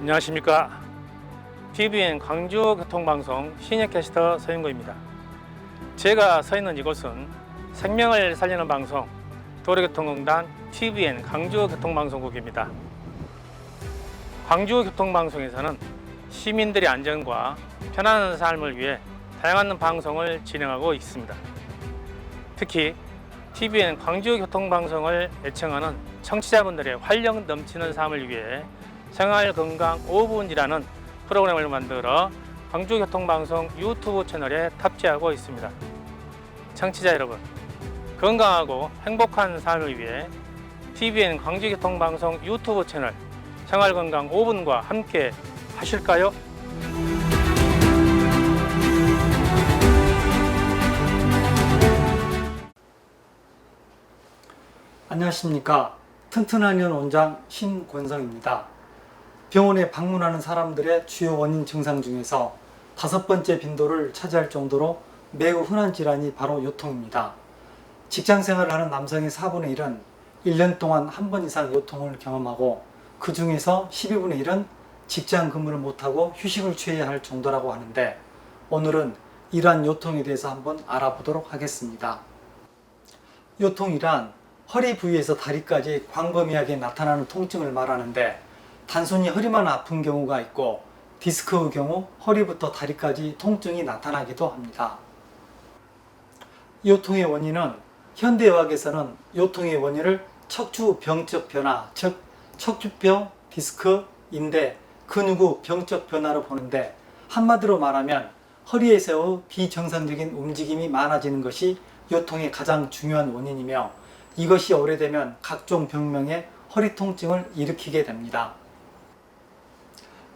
안녕하십니까. TVN 광주교통방송 시니어캐스터 서인구입니다. 제가 서 있는 이곳은 생명을 살리는 방송 도로교통공단 TVN 광주교통방송국입니다. 광주교통방송에서는 시민들의 안전과 편안한 삶을 위해 다양한 방송을 진행하고 있습니다. 특히 TVN 광주교통방송을 애청하는 청취자분들의 활력 넘치는 삶을 위해 생활건강 5분이라는 프로그램을 만들어 광주교통방송 유튜브 채널에 탑재하고 있습니다. 청취자 여러분, 건강하고 행복한 삶을 위해 TVN 광주교통방송 유튜브 채널 생활건강 5분과 함께 하실까요? 안녕하십니까. 튼튼한 년 원장 신권성입니다. 병원에 방문하는 사람들의 주요 원인 증상 중에서 5번째 빈도를 차지할 정도로 매우 흔한 질환이 바로 요통입니다. 직장 생활을 하는 남성의 4분의 1은 1년 동안 한 번 이상 요통을 경험하고 그 중에서 12분의 1은 직장 근무를 못하고 휴식을 취해야 할 정도라고 하는데, 오늘은 이러한 요통에 대해서 한번 알아보도록 하겠습니다. 요통이란 허리 부위에서 다리까지 광범위하게 나타나는 통증을 말하는데, 단순히 허리만 아픈 경우가 있고 디스크의 경우 허리부터 다리까지 통증이 나타나기도 합니다. 요통의 원인은 현대의학에서는 요통의 원인을 척추 병적 변화, 즉 척추뼈, 디스크, 인대, 근육의 병적 변화로 보는데, 한마디로 말하면 허리에서의 비정상적인 움직임이 많아지는 것이 요통의 가장 중요한 원인이며, 이것이 오래되면 각종 병명의 허리 통증을 일으키게 됩니다.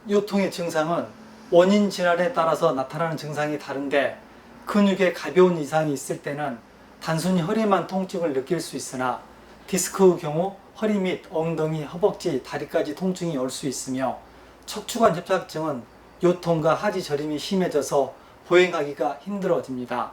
요통의 증상은 원인 질환에 따라서 나타나는 증상이 다른데, 근육에 가벼운 이상이 있을 때는 단순히 허리만 통증을 느낄 수 있으나, 디스크의 경우 허리 및 엉덩이, 허벅지, 다리까지 통증이 올 수 있으며, 척추관 협착증은 요통과 하지 저림이 심해져서 보행하기가 힘들어집니다.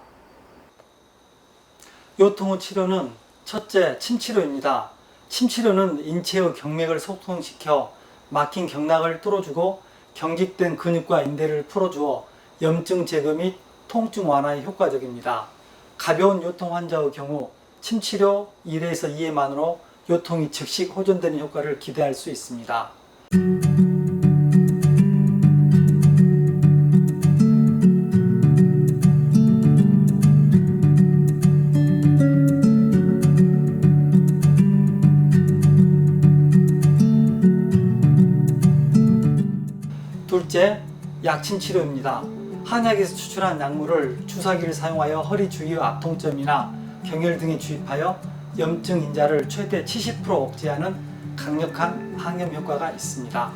요통의 치료는 첫째, 침치료입니다. 침치료는 인체의 경맥을 소통시켜 막힌 경락을 뚫어주고 경직된 근육과 인대를 풀어주어 염증 제거 및 통증 완화에 효과적입니다. 가벼운 요통 환자의 경우 침치료 1회에서 2회만으로 요통이 즉시 호전되는 효과를 기대할 수 있습니다. 둘째, 약침 치료입니다. 한약에서 추출한 약물을 주사기를 사용하여 허리 주위의 앞통점이나 경혈 등에 주입하여 염증 인자를 최대 70% 억제하는 강력한 항염 효과가 있습니다.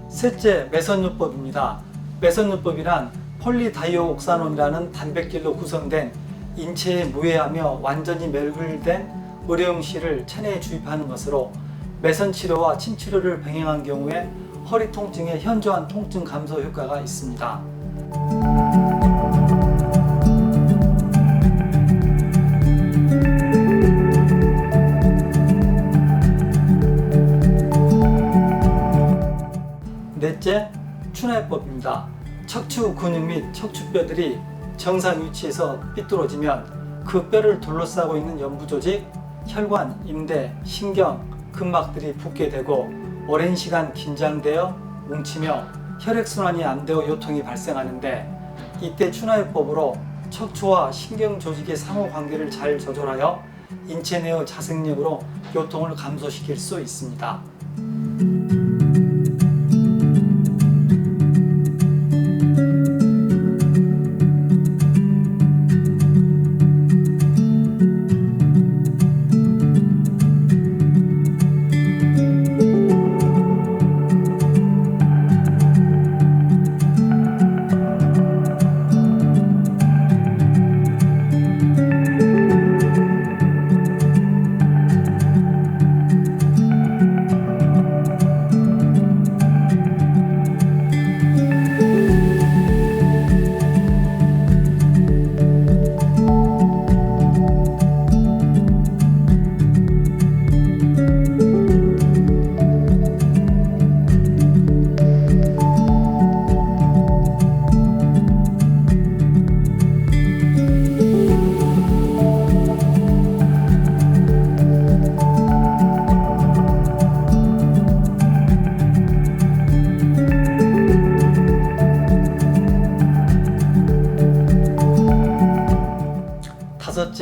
셋째, 매선요법입니다. 매선요법이란 폴리다이오옥사논이라는 단백질로 구성된 인체에 무해하며 완전히 멸굴된 의료용실을 체내에 주입하는 것으로 매선치료와 침치료를 병행한 경우에 허리 통증에 현저한 통증 감소 효과가 있습니다. 넷째, 추나요법입니다. 척추 근육 및 척추뼈들이 정상 위치에서 삐뚤어지면 그 뼈를 둘러싸고 있는 연부 조직, 혈관, 인대, 신경, 근막들이 붓게 되고 오랜 시간 긴장되어 뭉치며 혈액순환이 안 되어 요통이 발생하는데, 이때 추나요법으로 척추와 신경 조직의 상호 관계를 잘 조절하여 인체 내의 자생력으로 요통을 감소시킬 수 있습니다.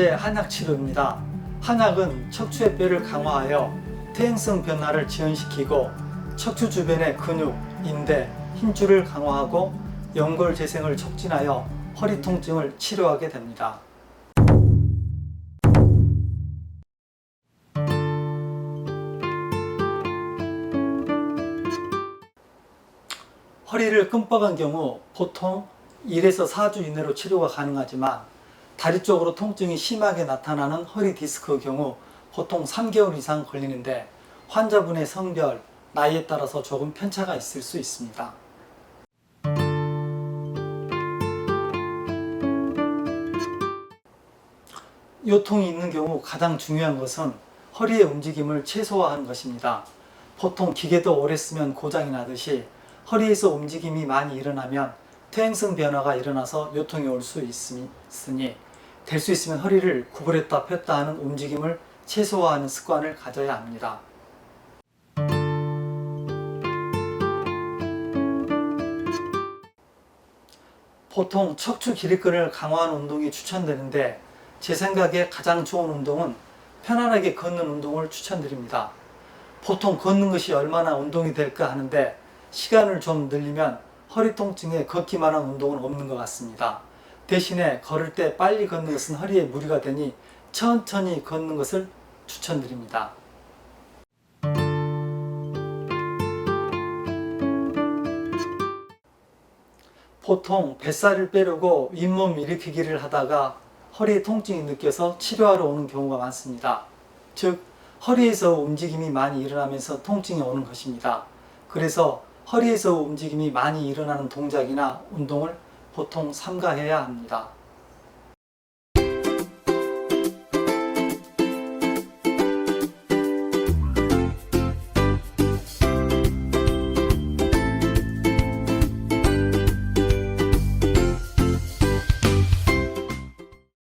번째, 한약 치료입니다. 한약은 척추의 뼈를 강화하여 퇴행성 변화를 지연시키고 척추 주변의 근육, 인대, 힘줄을 강화하고 연골 재생을 촉진하여 허리 통증을 치료하게 됩니다. 허리를 끔뻑한 경우 보통 1에서 4주 이내로 치료가 가능하지만 다리 쪽으로 통증이 심하게 나타나는 허리 디스크 경우 보통 3개월 이상 걸리는데 환자분의 성별, 나이에 따라서 조금 편차가 있을 수 있습니다. 요통이 있는 경우 가장 중요한 것은 허리의 움직임을 최소화하는 것입니다. 보통 기계도 오래 쓰면 고장이 나듯이 허리에서 움직임이 많이 일어나면 퇴행성 변화가 일어나서 요통이 올 수 있으니 될 수 있으면 허리를 구부렸다 폈다 하는 움직임을 최소화하는 습관을 가져야 합니다. 보통 척추 기립근을 강화하는 운동이 추천되는데 제 생각에 가장 좋은 운동은 편안하게 걷는 운동을 추천드립니다. 보통 걷는 것이 얼마나 운동이 될까 하는데 시간을 좀 늘리면 허리 통증에 걷기만 한 운동은 없는 것 같습니다. 대신에 걸을 때 빨리 걷는 것은 허리에 무리가 되니 천천히 걷는 것을 추천드립니다. 보통 뱃살을 빼려고 잇몸 일으키기를 하다가 허리에 통증이 느껴서 치료하러 오는 경우가 많습니다. 즉, 허리에서 움직임이 많이 일어나면서 통증이 오는 것입니다. 그래서 허리에서 움직임이 많이 일어나는 동작이나 운동을 보통 삼가해야 합니다.